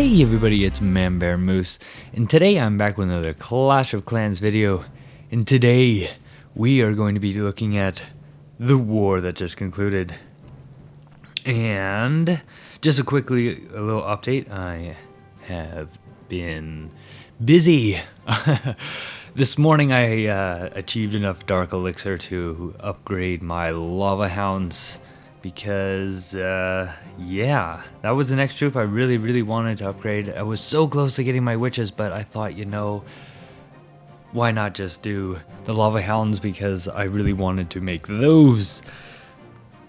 Hey everybody, it's ManbearMoose, and today I'm back with another Clash of Clans video, and today we are going to be looking at the war that just concluded. And just a little update, I have been busy. This morning I achieved enough Dark Elixir to upgrade my Lava Hounds. Because, yeah, that was the next troop I really wanted to upgrade. I was so close to getting my witches, but I thought, why not just do the Lava Hounds, because I really wanted to make those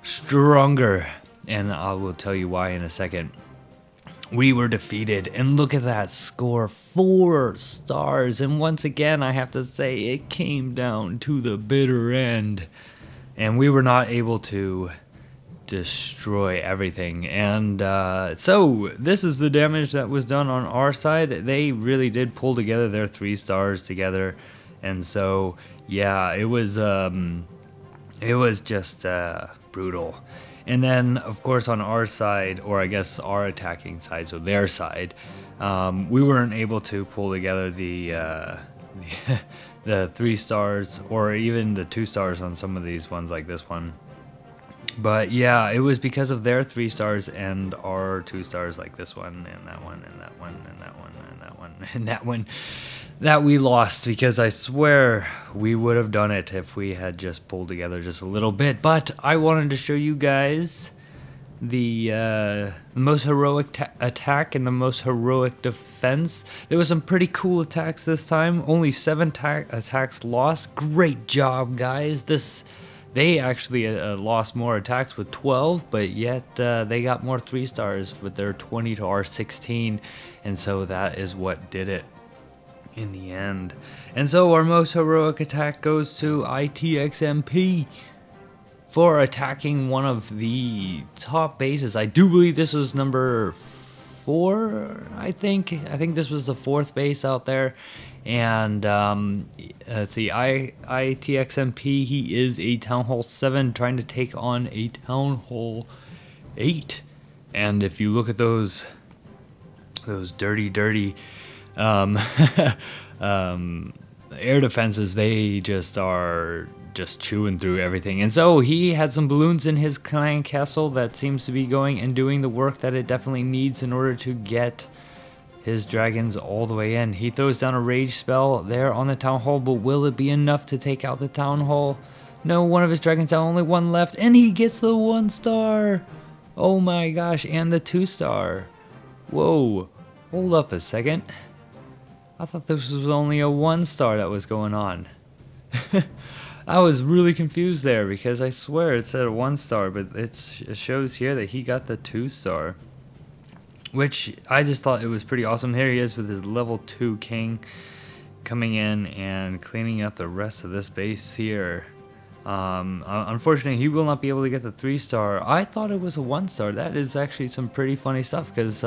stronger. And I will tell you why in a second. We were defeated, and look at that score, 4 stars. And once again, I have to say, it came down to the bitter end. And we were not able to destroy everything, and so this is the damage that was done on our side. They really did pull together their 3 stars together, and so yeah, it was just brutal. And then of course on our side, or I guess our attacking side, so their side, we weren't able to pull together the 3 stars, or even the 2 stars on some of these ones like this one. But yeah, it was because of their 3 stars and our 2 stars like this one and that one and that one and that one and that one and that one that we lost, because I swear we would have done it if we had just pulled together just a little bit. But I wanted to show you guys the most heroic attack and the most heroic defense. There was some pretty cool attacks this time. Only 7 attacks lost. Great job, guys. They actually lost more attacks with 12, but yet they got more 3 stars with their 20 to our 16, and so that is what did it in the end. And so our most heroic attack goes to XII for attacking one of the top bases. I do believe this was number 4, I think this was the 4th base out there. And let's see, XII, he is a Town Hall 7 trying to take on a Town Hall 8. And if you look at those dirty air defenses, they just are just chewing through everything. And so he had some balloons in his clan castle that seems to be going and doing the work that it definitely needs in order to get his dragons all the way in. He throws down a rage spell there on the Town Hall, but will it be enough to take out the Town Hall? No, one of his dragons down, only 1 left, and he gets the 1 star. Oh my gosh, and the 2 star. Whoa, hold up a second. I thought this was only a 1 star that was going on. I was really confused there, because I swear it said a 1 star, but it shows here that he got the 2 star. Which I just thought it was pretty awesome. Here he is with his level 2 king coming in and cleaning up the rest of this base here. Unfortunately, he will not be able to get the 3 star. I thought it was a 1 star. That is actually some pretty funny stuff, because,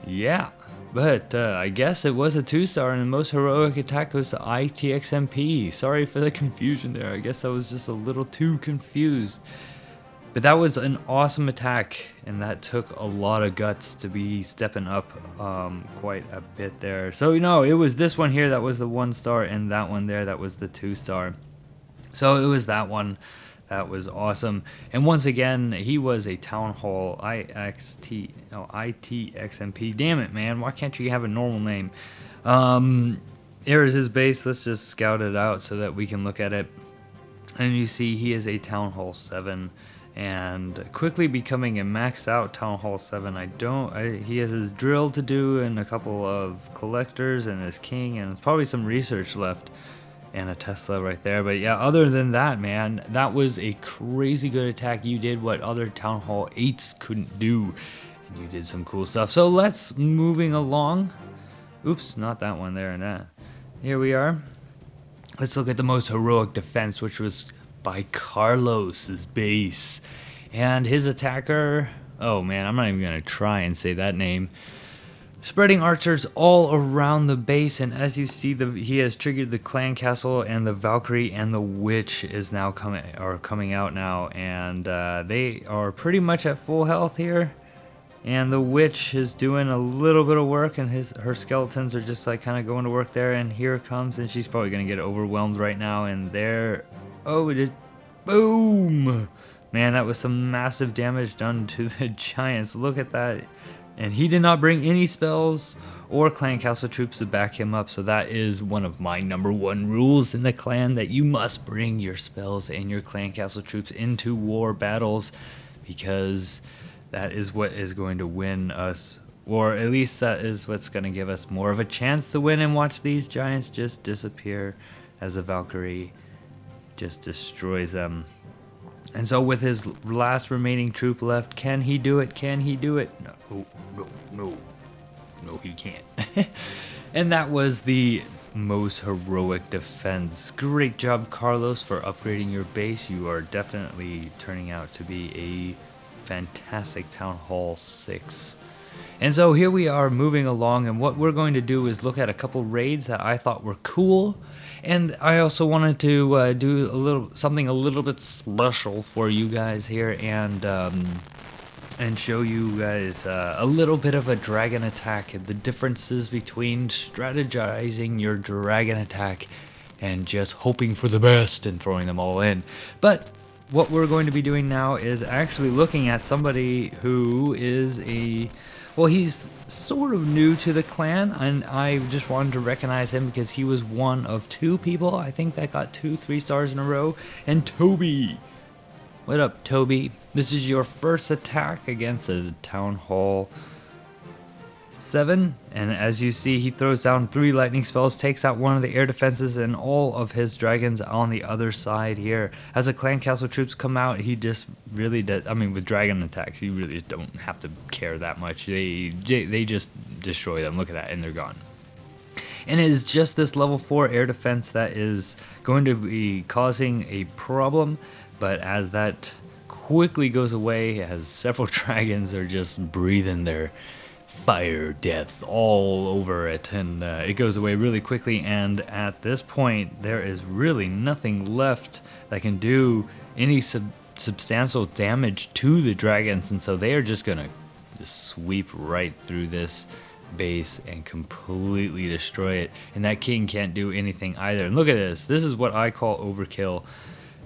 yeah. But I guess it was a 2 star, and the most heroic attack goes to XII. Sorry for the confusion there. I guess I was just a little too confused. But that was an awesome attack, and that took a lot of guts to be stepping up quite a bit there. So, it was this one here that was the 1 star, and that one there that was the 2 star. So it was that one that was awesome. And once again, he was a Town Hall ITXMP. Damn it, man. Why can't you have a normal name? Here is his base. Let's just scout it out so that we can look at it. And you see he is a Town Hall 7. And quickly becoming a maxed out Town Hall 7. He has his drill to do and a couple of collectors and his king, and probably some research left and a Tesla right there. But yeah, other than that, man, that was a crazy good attack. You did what other Town Hall 8s couldn't do, and you did some cool stuff. So let's moving along. Oops, not that one there and that. Here we are. Let's look at the most heroic defense, which was by Carlos's base, and his attacker, oh man, I'm not even gonna try and say that name, spreading archers all around the base. And as you see, he has triggered the clan castle, and the Valkyrie and the witch is now coming out now, and they are pretty much at full health here. And the witch is doing a little bit of work, and her skeletons are just like kind of going to work there. And here it comes, and she's probably gonna get overwhelmed right now. And there, oh, it did, boom! Man, that was some massive damage done to the giants. Look at that. And he did not bring any spells or clan castle troops to back him up. So that is one of my #1 rules in the clan, that you must bring your spells and your clan castle troops into war battles, because that is what is going to win us, or at least that is what's going to give us more of a chance to win and watch these giants just disappear as a Valkyrie just destroys them. And so with his last remaining troop left, can he do it? Can he do it? No, he can't. And that was the most heroic defense. Great job, Carlos, for upgrading your base. You are definitely turning out to be a fantastic Town Hall 6. And so here we are moving along, and what we're going to do is look at a couple raids that I thought were cool. And I also wanted to do something a little bit special for you guys here, and show you guys a little bit of a dragon attack and the differences between strategizing your dragon attack and just hoping for the best and throwing them all in. But what we're going to be doing now is actually looking at somebody who is he's sort of new to the clan, and I just wanted to recognize him because he was one of 2 people, I think, that got 2 3-stars in a row. And Toby, what up, Toby? This is your first attack against a Town Hall 7, and as you see, he throws down 3 lightning spells, takes out one of the air defenses and all of his dragons on the other side here. As the clan castle troops come out, he just really does, I mean, with dragon attacks, you really don't have to care that much. They just destroy them. Look at that, and they're gone. And it is just this level 4 air defense that is going to be causing a problem, but as that quickly goes away, as several dragons are just breathing their fire death all over it, and it goes away really quickly. And at this point, there is really nothing left that can do any substantial damage to the dragons, and so they are just gonna sweep right through this base and completely destroy it. And that king can't do anything either. And look at this. This is what I call overkill.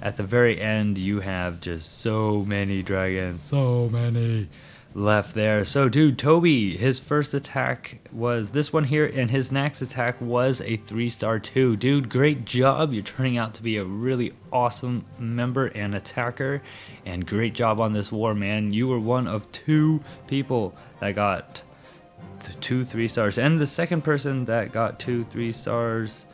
At the very end, you have just so many dragons, so many left there. So dude, Toby, his first attack was this one here, and his next attack was a 3-star too. Dude, great job. You're turning out to be a really awesome member and attacker, and great job on this war, man. You were one of 2 people that got 2 3-stars, and the second person that got 2 3-stars,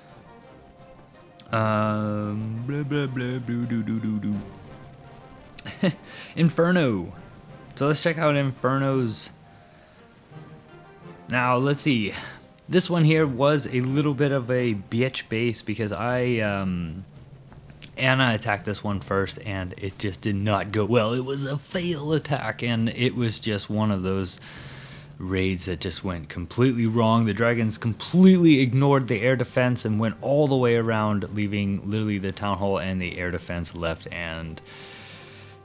Inferno. So let's check out Inferno's. Now let's see. This one here was a little bit of a bitch base because Anna attacked this one first, and it just did not go well. It was a fail attack, and it was just one of those raids that just went completely wrong. The dragons completely ignored the air defense and went all the way around, leaving literally the town hall and the air defense left. And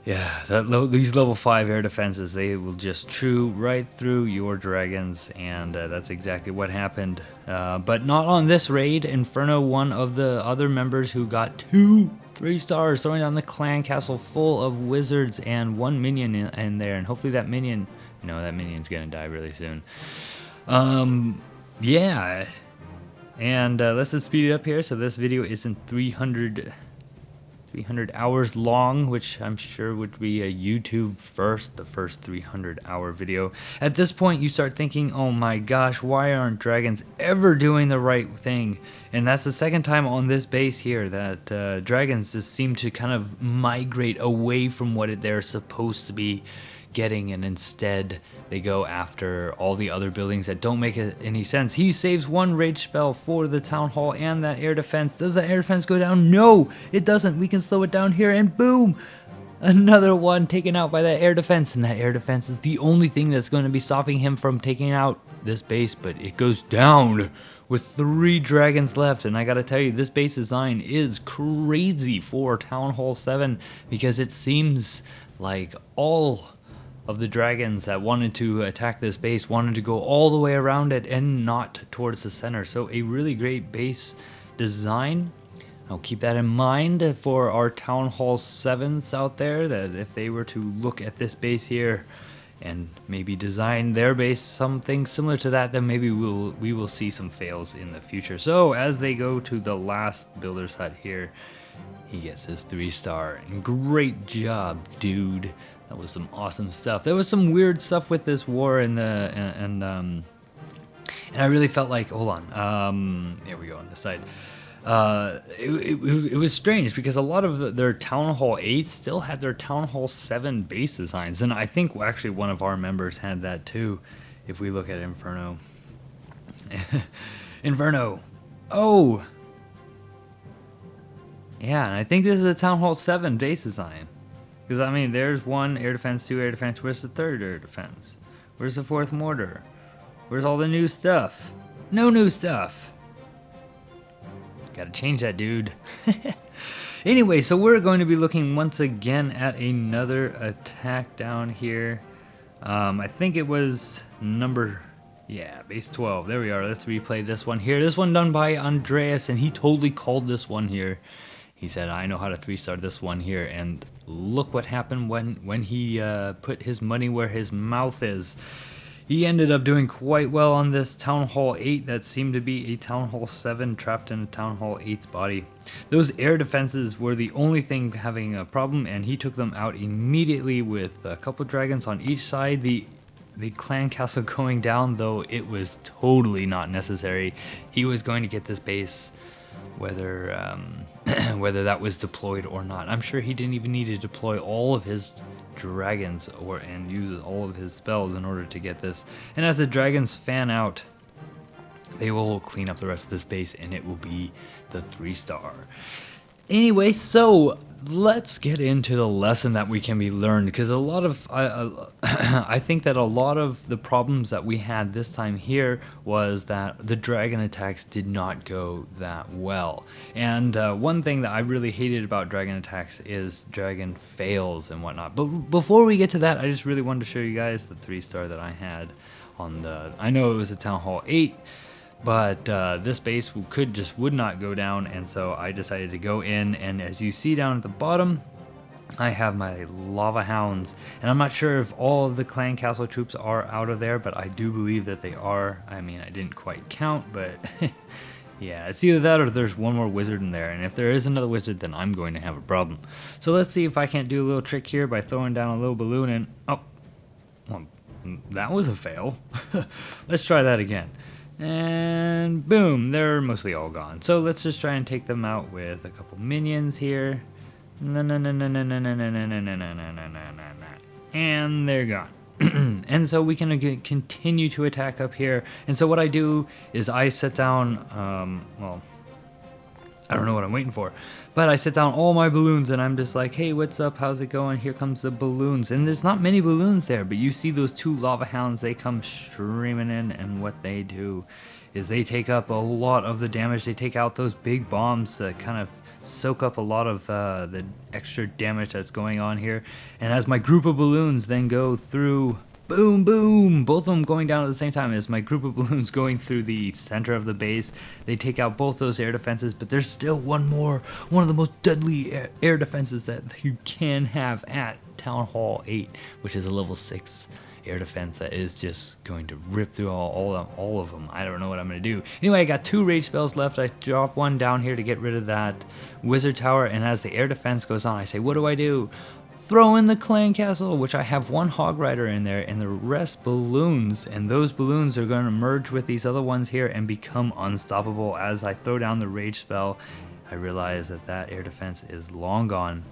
yeah, these level 5 air defenses, they will just chew right through your dragons, and that's exactly what happened. But not on this raid. Inferno, one of the other members who got 2 3-stars, throwing down the clan castle full of wizards and 1 minion in there, and hopefully that minion, that minion's gonna die really soon. Yeah, and let's just speed it up here so this video isn't 300 hours long, which I'm sure would be a YouTube first, the first 300-hour video. At this point, you start thinking, oh my gosh, why aren't dragons ever doing the right thing? And that's the second time on this base here that dragons just seem to kind of migrate away from what they're supposed to be getting, and instead they go after all the other buildings that don't make any sense. He saves 1 rage spell for the town hall and that air defense. Does that air defense go down? No, it doesn't. We can slow it down here, and boom, another one taken out by that air defense. And that air defense is the only thing that's going to be stopping him from taking out this base, but it goes down with 3 dragons left. And I gotta tell you, this base design is crazy for Town Hall 7, because it seems like all of the dragons that wanted to attack this base wanted to go all the way around it and not towards the center. So a really great base design. I'll keep that in mind for our Town Hall 7s out there, that if they were to look at this base here and maybe design their base something similar to that, then maybe we will see some fails in the future. So as they go to the last builder's hut here, he gets his 3-star. And great job, dude. That was some awesome stuff. There was some weird stuff with this war and I really felt like, hold on, here we go on the side. It was strange because a lot of their Town Hall 8 still had their Town Hall 7 base designs, and I think actually one of our members had that too. If we look at Inferno, Inferno, oh, yeah, and I think this is a Town Hall 7 base design, because I mean, there's 1 air defense, 2 air defense. Where's the 3rd air defense? Where's the 4th mortar? Where's all the new stuff? No new stuff. Gotta change that, dude. Anyway, so we're going to be looking once again at another attack down here. I think it was base 12. There we are. Let's replay this one here. This one done by Andreas, and he totally called this one here. He said, I know how to 3-star this one here, and look what happened when he put his money where his mouth is. He ended up doing quite well on this Town Hall 8 that seemed to be a Town Hall 7 trapped in a Town Hall 8's body. Those air defenses were the only thing having a problem, and he took them out immediately with a couple dragons on each side. The clan castle going down, though, it was totally not necessary. He was going to get this base whether whether that was deployed or not. I'm sure he didn't even need to deploy all of his dragons and use all of his spells in order to get this. And as the dragons fan out, they will clean up the rest of this base, and it will be the 3-star. Anyway, so let's get into the lesson that we can be learned, because a lot of I think that a lot of the problems that we had this time here was that the dragon attacks did not go that well. And one thing that I really hated about dragon attacks is dragon fails and whatnot. But before we get to that, I just really wanted to show you guys the 3-star that I had on the, I know it was a Town Hall 8, but this base would not go down, and so I decided to go in, and as you see down at the bottom, I have my lava hounds, and I'm not sure if all of the clan castle troops are out of there, but I do believe that they are. I mean, I didn't quite count, but yeah, it's either that or there's one more wizard in there, and if there is another wizard, then I'm going to have a problem. So let's see if I can't do a little trick here by throwing down a little balloon, and oh, well, that was a fail. Let's try that again. And boom, they're mostly all gone. So let's just try and take them out with a couple minions here. And they're gone. And so we can continue to attack up here. And so what I do is I set down, well, I don't know what I'm waiting for, but I set down all my balloons, and I'm just like, hey, what's up? How's it going? Here comes the balloons. And there's not many balloons there, but you see those 2 lava hounds, they come streaming in, and what they do is they take up a lot of the damage. They take out those big bombs that kind of soak up a lot of the extra damage that's going on here. And as my group of balloons then go through, boom, boom, both of them going down at the same time as my group of balloons going through the center of the base. They take out both those air defenses, but there's still one of the most deadly air defenses that you can have at Town Hall 8, which is a level 6 air defense that is just going to rip through all of them. I don't know what I'm going to do. Anyway, I got 2 rage spells left. I drop one down here to get rid of that wizard tower, and as the air defense goes on, I say, what do? Throw in the clan castle, which I have 1 hog rider in there, and the rest balloons, and those balloons are going to merge with these other ones here and become unstoppable. As I throw down the rage spell, I realize that air defense is long gone,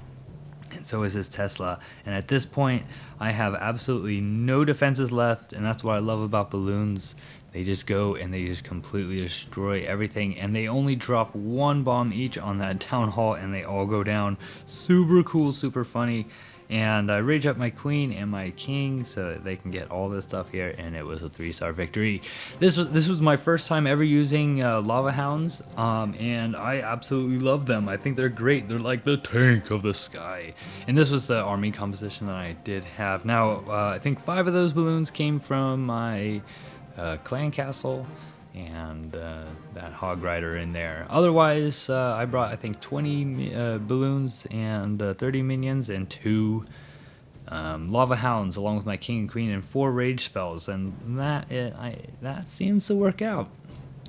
and so is his Tesla. And at this point, I have absolutely no defenses left, and that's what I love about balloons. They just go and they just completely destroy everything, and they only drop 1 bomb each on that town hall, and they all go down. Super cool, super funny. And I rage up my queen and my king so that they can get all this stuff here, and it was a 3-star victory. This was my first time ever using lava hounds, and I absolutely love them. I think they're great. They're like the tank of the sky. And this was the army composition that I did have. Now I think 5 of those balloons came from my clan castle, and that hog rider in there. Otherwise, I brought, I think, 20 balloons and 30 minions and 2 lava hounds along with my king and queen and 4 rage spells, and that seems to work out.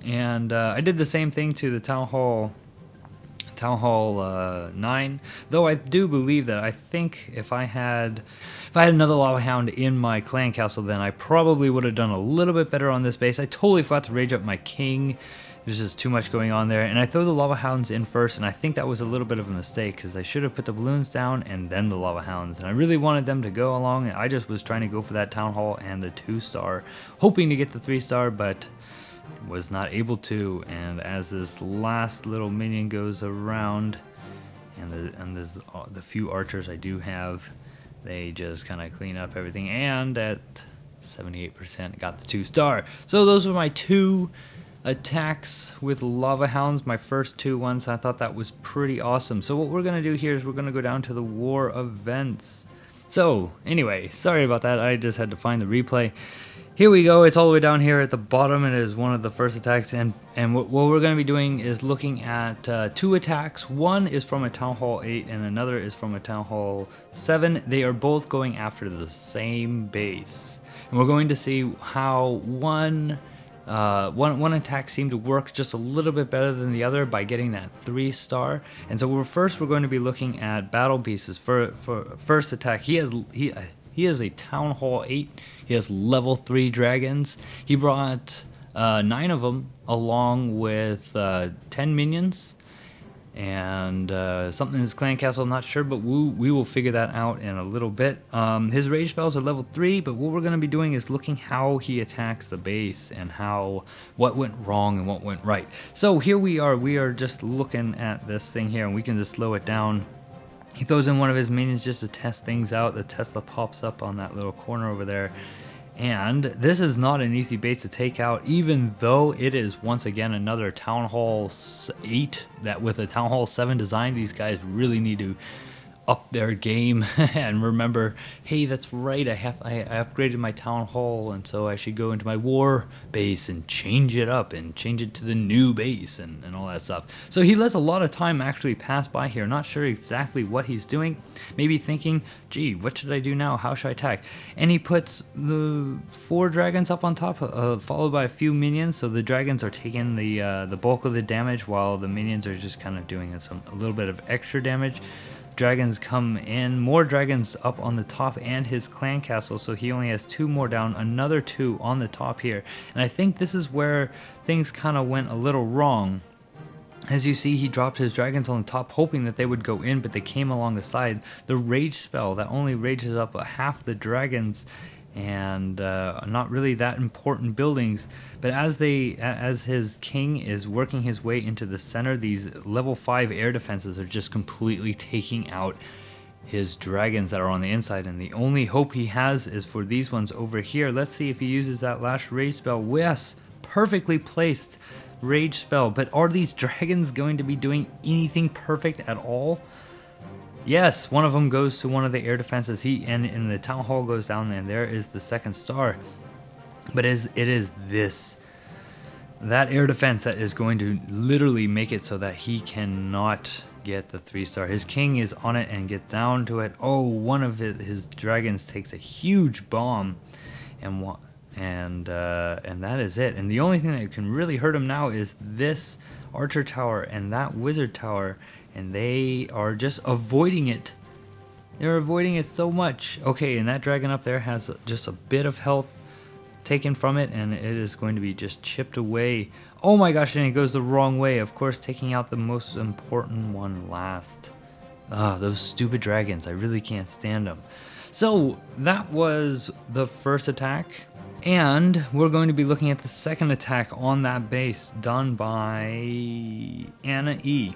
And I did the same thing to the Town Hall 9, though I do believe that I think if I had another lava hound in my clan castle, then I probably would have done a little bit better on this base. I totally forgot to rage up my king. There's just too much going on there, and I throw the lava hounds in first, and I think that was a little bit of a mistake because I should have put the balloons down and then the lava hounds, and I really wanted them to go along, and I just was trying to go for that town hall and the 2-star, hoping to get the 3-star, but was not able to. And as this last little minion goes around, and there's the few archers I do have, they just kind of clean up everything, and at 78% got the 2-star. So those were my 2 attacks with lava hounds, my first 2 ones. I thought that was pretty awesome. So what we're gonna do here is we're gonna go down to the war events. So anyway, sorry about that, I just had to find the replay. Here we go, it's all the way down here at the bottom. It is one of the first attacks, and what we're going to be doing is looking at 2 attacks. One is from a Town Hall 8 and another is from a Town Hall 7. They are both going after the same base, and we're going to see how one attack seemed to work just a little bit better than the other by getting that 3-star. And so we're going to be looking at battle pieces. For first attack, he has a Town Hall 8. He has level 3 dragons. He brought 9 of them along with 10 minions and something in his clan castle, I'm not sure, but we will figure that out in a little bit. His rage spells are level 3, but what we're going to be doing is looking how he attacks the base and what went wrong and what went right. So here we are just looking at this thing here, and we can just slow it down. He throws in one of his minions just to test things out. The Tesla pops up on that little corner over there. And this is not an easy base to take out, even though it is once again another Town Hall 8 that with a Town Hall 7 design, these guys really need to up their game and remember, hey, that's right, I upgraded my Town Hall, and so I should go into my war base and change it up and change it to the new base and all that stuff. So he lets a lot of time actually pass by here, not sure exactly what he's doing, maybe thinking, gee, what should I do now, how should I attack? And he puts the 4 dragons up on top, followed by a few minions, so the dragons are taking the bulk of the damage while the minions are just kind of doing a little bit of extra damage. Dragons come in, more dragons up on the top and his clan castle, so he only has 2 more down, another 2 on the top here. And I think this is where things kind of went a little wrong. As you see, he dropped his dragons on the top hoping that they would go in, but they came along the side. The rage spell that only rages up half the dragons, and not really that important buildings, but as his king is working his way into the center, these level 5 air defenses are just completely taking out his dragons that are on the inside, and the only hope he has is for these ones over here. Let's see if he uses that last rage spell. Yes, perfectly placed rage spell, but are these dragons going to be doing anything perfect at all? Yes, one of them goes to one of the air defenses. And the Town Hall goes down, and there is the 2nd star. But it is that air defense that is going to literally make it so that he cannot get the 3-star. His king is on it and get down to it. Oh, one of his dragons takes a huge bomb, and that is it. And the only thing that can really hurt him now is this archer tower and that wizard tower. And they are just avoiding it. They're avoiding it so much. Okay, and that dragon up there has just a bit of health taken from it, and it is going to be just chipped away. Oh my gosh, and it goes the wrong way. Of course, taking out the most important one last. Those stupid dragons. I really can't stand them. So that was the first attack. And we're going to be looking at the second attack on that base done by Anna E.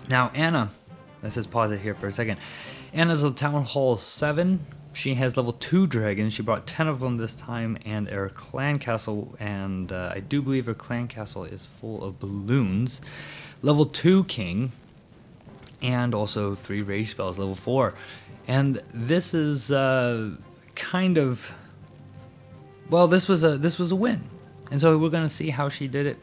Now, Anna, let's just pause it here for a second. Anna's a Town Hall 7. She has level 2 dragons. She brought 10 of them this time, and her clan castle, and I do believe her clan castle is full of balloons. Level 2 king, and also 3 rage spells, level 4. And this is kind of, well, this was a win. And so we're going to see how she did it.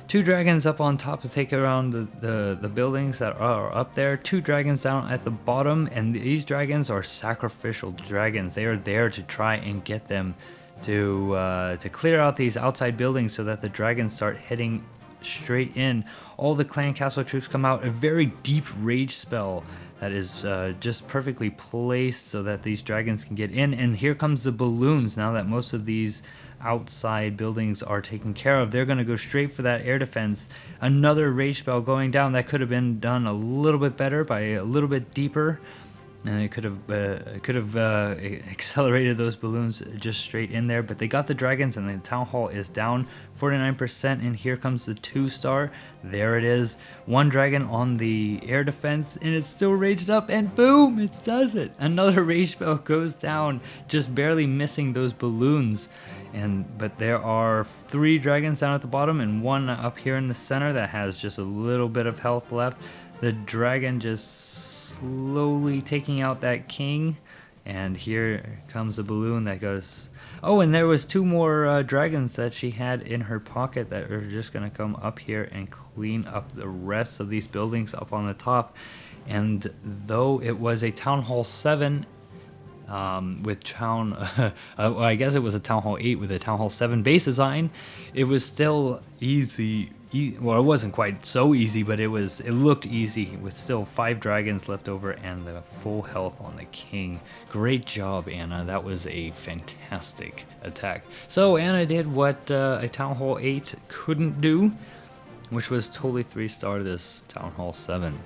2 dragons up on top to take around the buildings that are up there. 2 dragons down at the bottom, and these dragons are sacrificial dragons. They are there to try and get them to clear out these outside buildings so that the dragons start heading straight in. All the clan castle troops come out. A very deep rage spell that is just perfectly placed so that these dragons can get in. And here comes the balloons. Now that most of these outside buildings are taken care of, they're going to go straight for that air defense. Another rage spell going down. That could have been done a little bit better by a little bit deeper, and it could have accelerated those balloons just straight in there. But they got the dragons, and the town hall is down 49%. And here comes the 2-star. There it is. 1 dragon on the air defense, and it's still raged up, and boom, it does it. Another rage spell goes down, just barely missing those balloons. But there are 3 dragons down at the bottom and 1 up here in the center that has just a little bit of health left. The dragon just slowly taking out that king, and here comes a balloon that goes. Oh, and there was 2 more dragons that she had in her pocket that are just going to come up here and clean up the rest of these buildings up on the top. And though it was a Town Hall 7 with I guess it was a Town Hall 8 with a Town Hall 7 base design, it was still easy. Well, it wasn't quite so easy, but it looked easy with still 5 dragons left over and the full health on the king. Great job, Anna. That was a fantastic attack. So Anna did what a Town Hall 8 couldn't do, which was totally 3-star this Town Hall 7.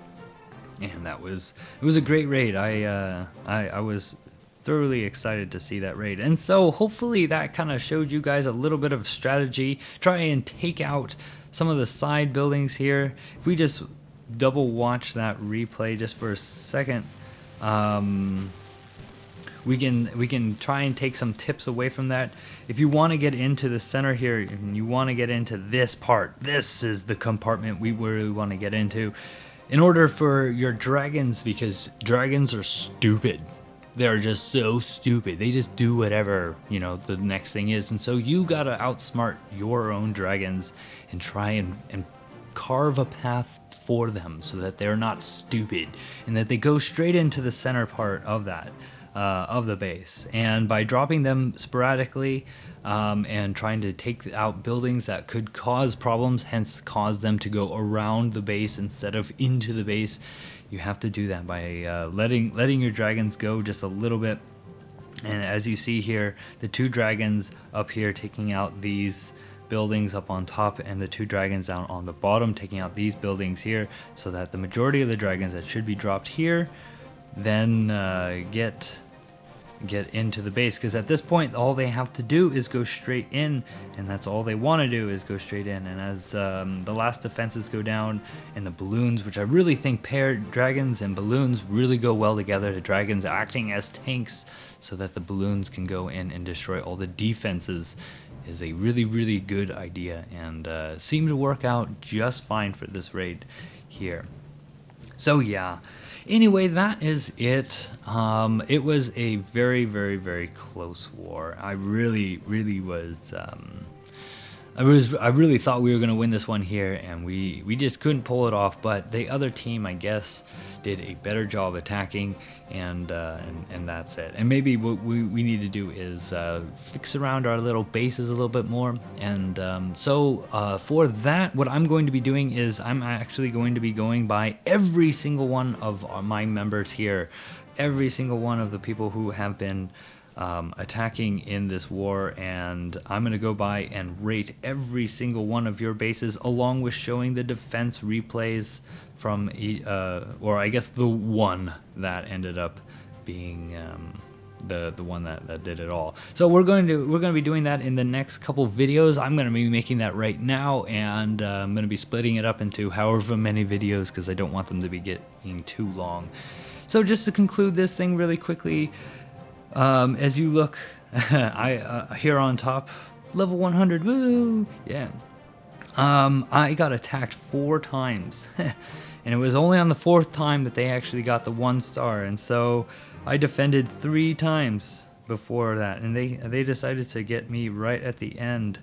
And it was a great raid. I was thoroughly excited to see that raid. And so hopefully that kind of showed you guys a little bit of strategy. Try and take out some of the side buildings here. If we just double watch that replay just for a second, we can try and take some tips away from that. If you want to get into the center here and you want to get into this part, this is the compartment we really want to get into in order for your dragons, because dragons are stupid. They're just so stupid. They just do whatever, the next thing is. And so you gotta outsmart your own dragons and try and carve a path for them so that they're not stupid and that they go straight into the center part of that, of the base. And by dropping them sporadically and trying to take out buildings that could cause problems, hence cause them to go around the base instead of into the base, you have to do that by letting your dragons go just a little bit. And as you see here, the 2 dragons up here taking out these buildings up on top, and the 2 dragons down on the bottom taking out these buildings here, so that the majority of the dragons that should be dropped here then get into the base, because at this point all they have to do is go straight in, and that's all they want to do is go straight in. And as the last defenses go down, and the balloons, which I really think paired dragons and balloons really go well together, the dragons acting as tanks so that the balloons can go in and destroy all the defenses, is a really, really good idea, and seemed to work out just fine for this raid here. So yeah, anyway, that is it. It was a very, very, very close war. I really, really was. I really thought we were gonna win this one here, and we just couldn't pull it off. But the other team, I guess, did a better job attacking, and that's it. And maybe what we need to do is fix around our little bases a little bit more. And so for that, what I'm going to be doing is I'm actually going to be going by every single one of my members here, every single one of the people who have been attacking in this war, and I'm going to go by and rate every single one of your bases, along with showing the defense replays from or I guess the one that ended up being the one that did it all. So we're going to be doing that in the next couple videos. I'm going to be making that right now, and I'm going to be splitting it up into however many videos, because I don't want them to be getting too long. So just to conclude this thing really quickly, as you look, here on top, level 100, woo, yeah. I got attacked 4 times, and it was only on the 4th time that they actually got the 1 star, and so I defended 3 times before that, and they decided to get me right at the end,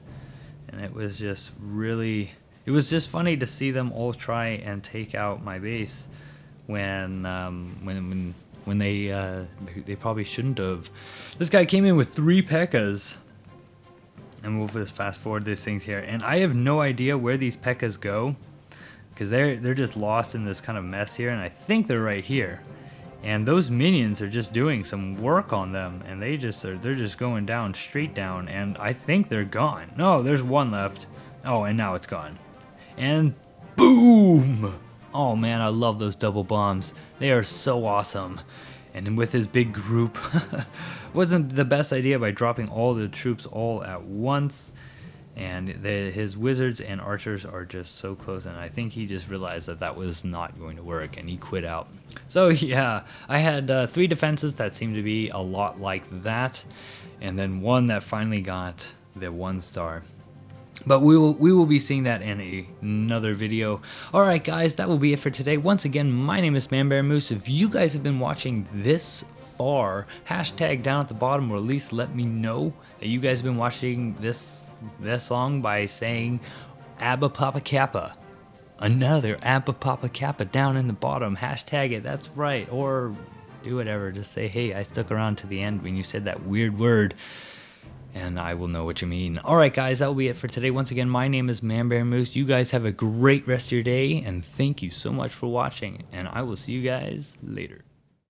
and it was just really, it was just funny to see them all try and take out my base when they probably shouldn't have. This guy came in with 3 P.E.K.K.A.s. And we'll just fast forward these things here, and I have no idea where these P.E.K.K.A.s go, because they're just lost in this kind of mess here, and I think they're right here. And those minions are just doing some work on them, and they're just going down, straight down, and I think they're gone. No, there's 1 left. Oh, and now it's gone. And boom! Oh man, I love those double bombs. They are so awesome. And with his big group, wasn't the best idea by dropping all the troops all at once. And his wizards and archers are just so close, and I think he just realized that that was not going to work, and he quit out. So yeah, I had 3 defenses that seemed to be a lot like that, and then 1 that finally got the 1 star. But we will be seeing that in another video. Alright guys, that will be it for today. Once again, my name is ManbearMoose. If you guys have been watching this far, hashtag down at the bottom, or at least let me know that you guys have been watching this long by saying Abba Papa Kappa. Another Abba Papa Kappa down in the bottom. Hashtag it, that's right. Or do whatever, just say, hey, I stuck around to the end when you said that weird word, and I will know what you mean. Alright guys, that will be it for today. Once again, my name is ManbearMoose. You guys have a great rest of your day, and thank you so much for watching, and I will see you guys later.